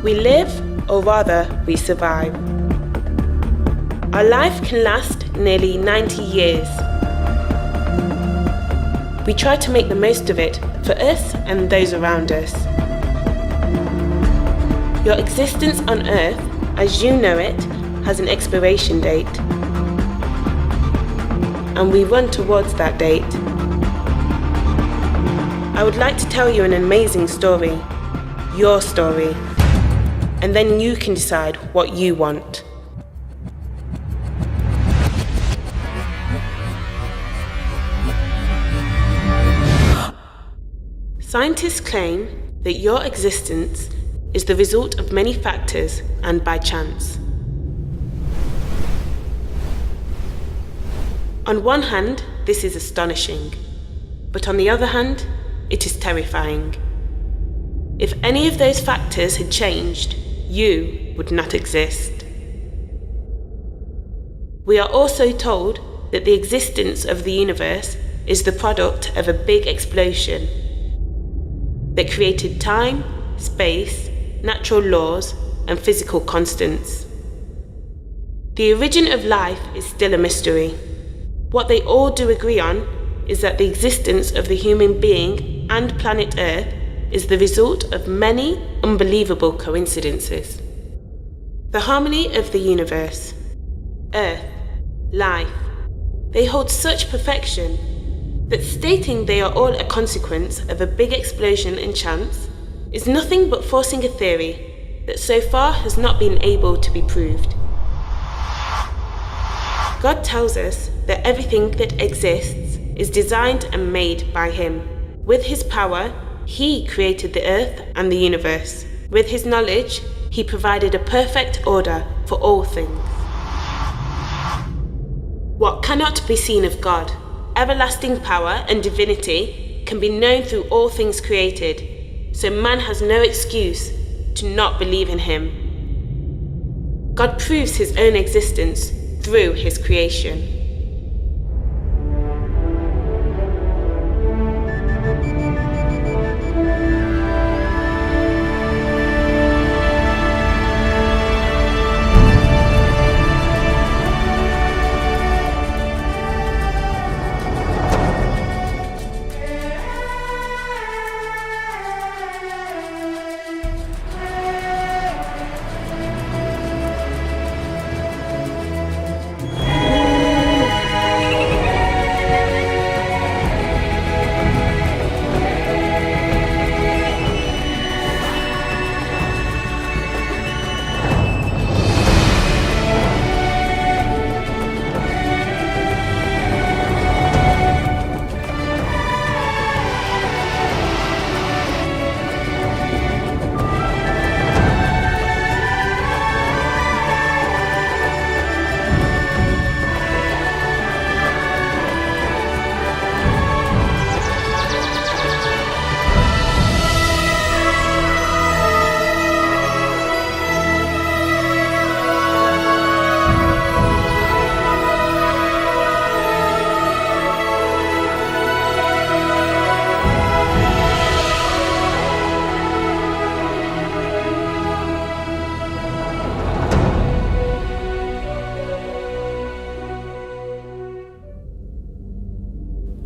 We live, or rather, we survive. Our life can last nearly 90 years. We try to make the most of it for us and those around us. Your existence on Earth, as you know it, has an expiration date. And we run towards that date. I would like to tell you an amazing story, your story, and then you can decide what you want. Scientists claim that your existence is the result of many factors and by chance. On one hand, this is astonishing, but on the other hand, it is terrifying. If any of those factors had changed, you would not exist. We are also told that the existence of the universe is the product of a big explosion that created time, space, natural laws, and physical constants. The origin of life is still a mystery. What they all do agree on is that the existence of the human being and planet Earth is the result of many unbelievable coincidences. The harmony of the universe, Earth, life, they hold such perfection that stating they are all a consequence of a big explosion and chance is nothing but forcing a theory that so far has not been able to be proved. God tells us that everything that exists is designed and made by Him. With His power, He created the earth and the universe. With His knowledge, He provided a perfect order for all things. What cannot be seen of God, everlasting power and divinity, can be known through all things created, so man has no excuse to not believe in Him. God proves His own existence through His creation.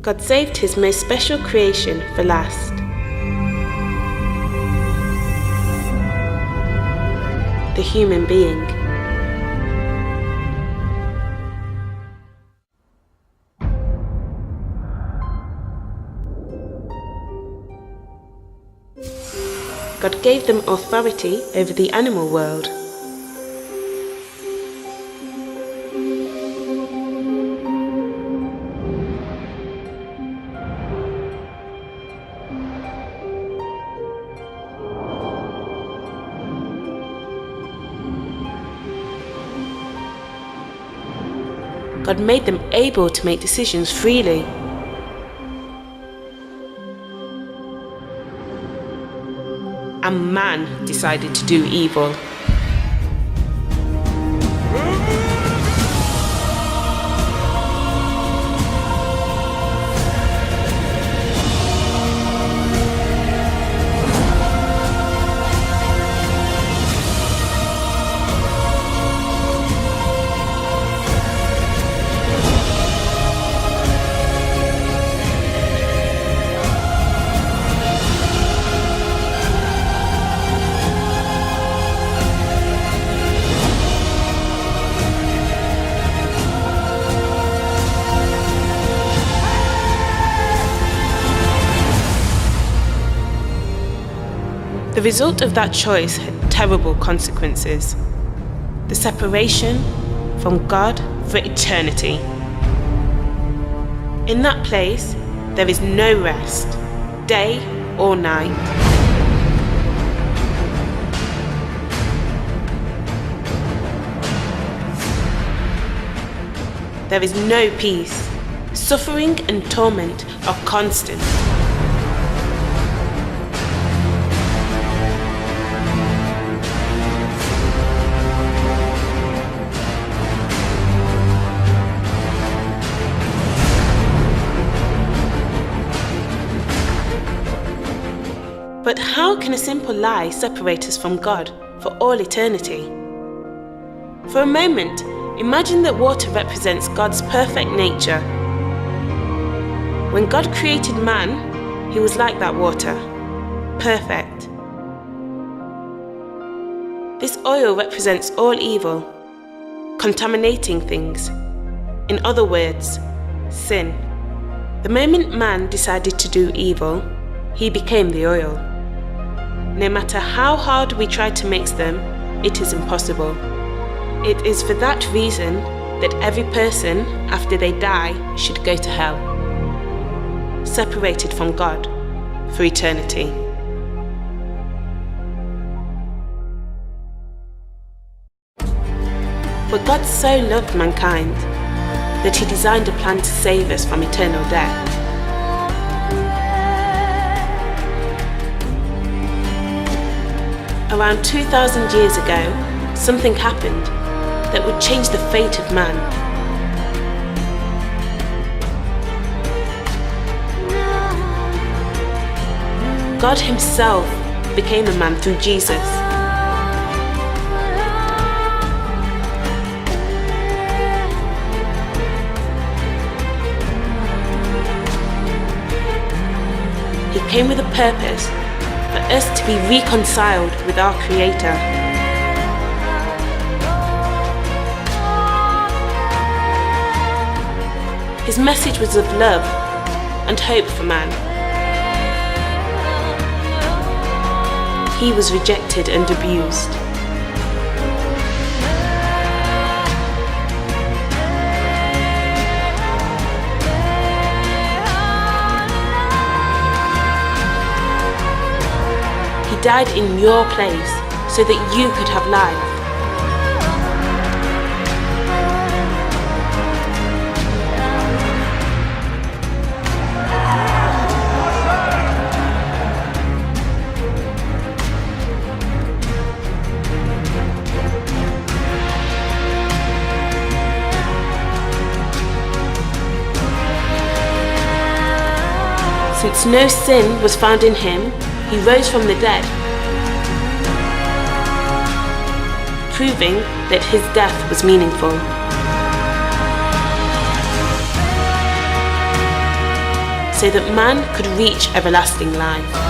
God saved His most special creation for last. The human being. God gave them authority over the animal world. God made them able to make decisions freely. And man decided to do evil. The result of that choice had terrible consequences. The separation from God for eternity. In that place, there is no rest, day or night. There is no peace. Suffering and torment are constant. But how can a simple lie separate us from God for all eternity? For a moment, imagine that water represents God's perfect nature. When God created man, he was like that water, perfect. This oil represents all evil, contaminating things. In other words, sin. The moment man decided to do evil, he became the oil. No matter how hard we try to mix them, it is impossible. It is for that reason that every person, after they die, should go to hell, separated from God for eternity. But God so loved mankind that he designed a plan to save us from eternal death. Around 2,000 years ago, something happened that would change the fate of man. God himself became a man through Jesus. He came with a purpose for us to be reconciled with our Creator. His message was of love and hope for man. He was rejected and abused. He died in your place so that you could have life. Since no sin was found in him, he rose from the dead, proving that his death was meaningful. So that man could reach everlasting life.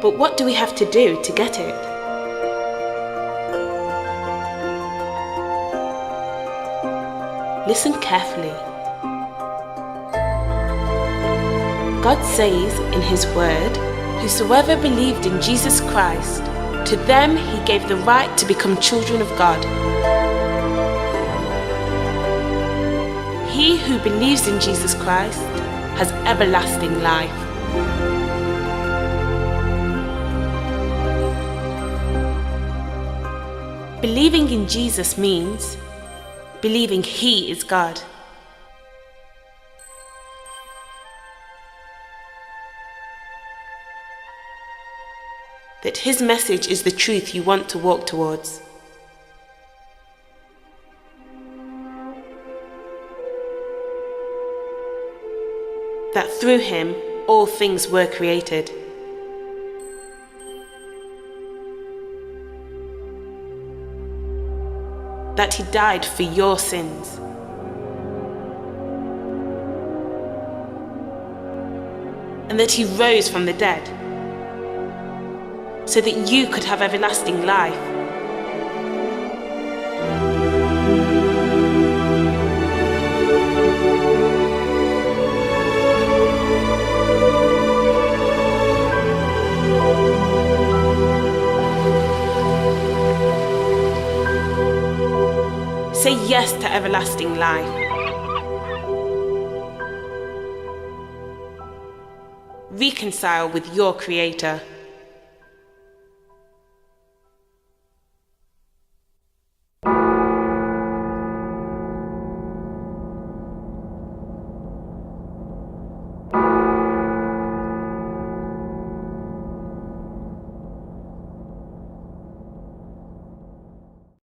But what do we have to do to get it? Listen carefully. God says in his word, "Whosoever believed in Jesus Christ, to them he gave the right to become children of God." He who believes in Jesus Christ has everlasting life. Believing in Jesus means believing he is God. That his message is the truth you want to walk towards. That through him all things were created. That he died for your sins. and that he rose from the dead, so that you could have everlasting life. Say yes to everlasting life. Reconcile with your Creator.